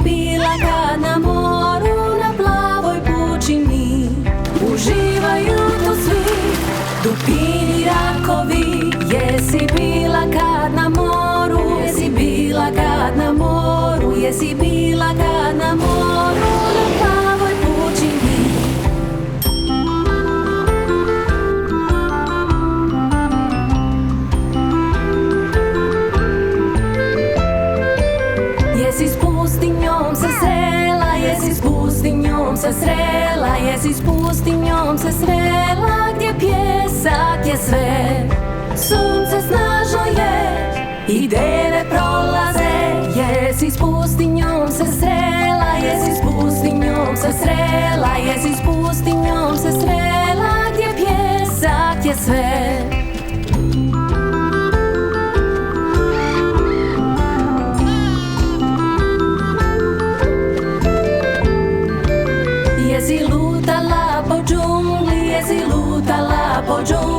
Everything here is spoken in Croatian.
bila kad na moru na plavoj pučini. Uživaju tu svi, dupini rakovi. Jesi bila kad na moru, jesi bila kad na moru, jesi bila kad na moru na plavoj pučini. Jesi s pustinjom se srela, jesi s pustinjom se srela, jesi s pustinjom se srela, gdje pjesak je sve, sunce snažno je i deve prolaze. Jesi s pustinjom se srela, jesi s pustinjom se srela, jesi s pustinjom se srela, gdje pjesak je sve. Jesi lutala po džungli, jesi lutala po džungli.